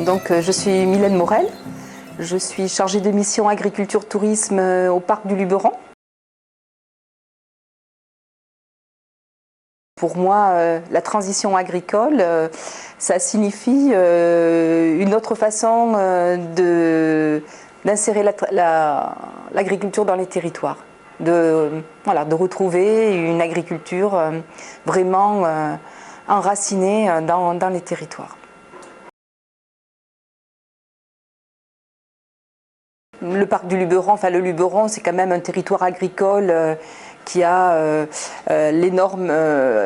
Donc, je suis Mylène Morel, je suis chargée de mission agriculture-tourisme au parc du Luberon. Pour moi, la transition agricole, ça signifie une autre façon d'insérer l'agriculture dans les territoires, de retrouver une agriculture vraiment enracinée dans les territoires. Le parc du Luberon, le Luberon, c'est quand même un territoire agricole qui a l'énorme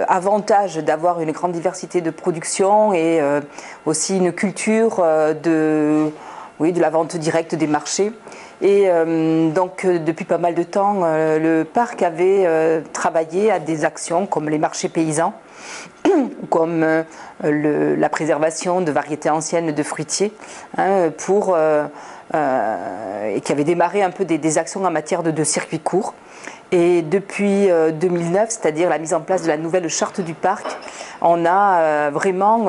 avantage d'avoir une grande diversité de production et aussi une culture de la vente directe des marchés. Et donc depuis pas mal de temps, le parc avait travaillé à des actions comme les marchés paysans, comme la préservation de variétés anciennes de fruitiers, et qui avait démarré un peu des actions en matière de circuits courts. Et depuis 2009, c'est-à-dire la mise en place de la nouvelle charte du parc, on a vraiment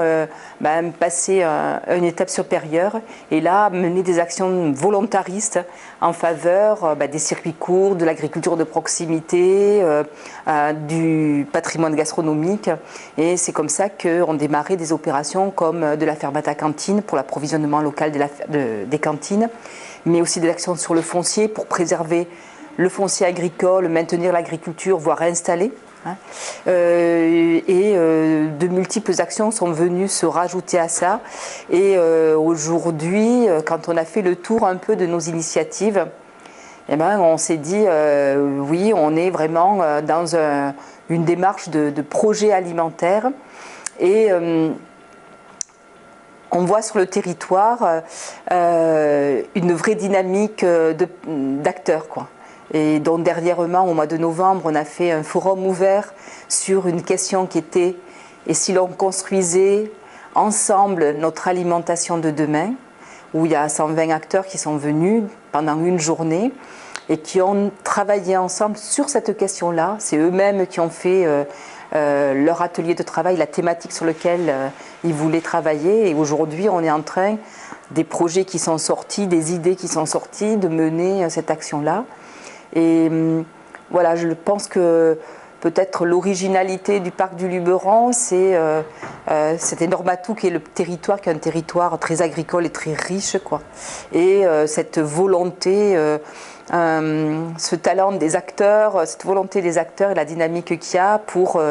passé une étape supérieure et là mené des actions volontaristes en faveur des circuits courts, de l'agriculture de proximité, du patrimoine gastronomique. Et c'est comme ça qu'ont démarré des opérations comme de la fermata cantine pour l'approvisionnement local des cantines, mais aussi des actions sur le foncier pour préserver le foncier agricole, maintenir l'agriculture, voire installer. De multiples actions sont venues se rajouter à ça. Et aujourd'hui, quand on a fait le tour un peu de nos initiatives, on s'est dit, oui, on est vraiment dans une démarche de projet alimentaire. Et on voit sur le territoire une vraie dynamique d'acteurs, quoi. Et donc dernièrement, au mois de novembre, on a fait un forum ouvert sur une question qui était « Et si l'on construisait ensemble notre alimentation de demain ?» où il y a 120 acteurs qui sont venus pendant une journée et qui ont travaillé ensemble sur cette question-là. C'est eux-mêmes qui ont fait leur atelier de travail, la thématique sur laquelle ils voulaient travailler. Et aujourd'hui, on est en train, des projets qui sont sortis, des idées qui sont sorties, de mener cette action-là. Et voilà, je pense que peut-être l'originalité du parc du Luberon, c'est cet énorme atout qui est le territoire, qui est un territoire très agricole et très riche, quoi. Et cette volonté, ce talent des acteurs, cette volonté des acteurs et la dynamique qu'il y a pour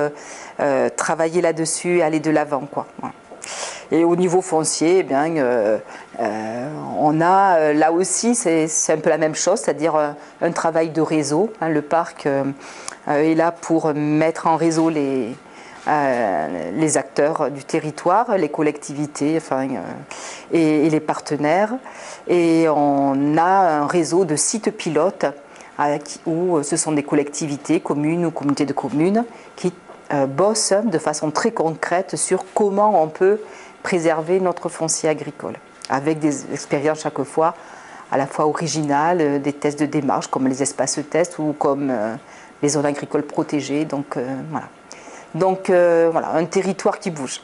travailler là-dessus et aller de l'avant, quoi. Voilà. Et au niveau foncier, on a là aussi, c'est un peu la même chose, c'est-à-dire un travail de réseau. Le parc est là pour mettre en réseau les acteurs du territoire, les collectivités et les partenaires. Et on a un réseau de sites pilotes où ce sont des collectivités, communes ou communautés de communes qui bossent de façon très concrète sur comment on peut préserver notre foncier agricole, avec des expériences chaque fois à la fois originales, des tests de démarche comme les espaces tests ou comme les zones agricoles protégées. Donc voilà, un territoire qui bouge.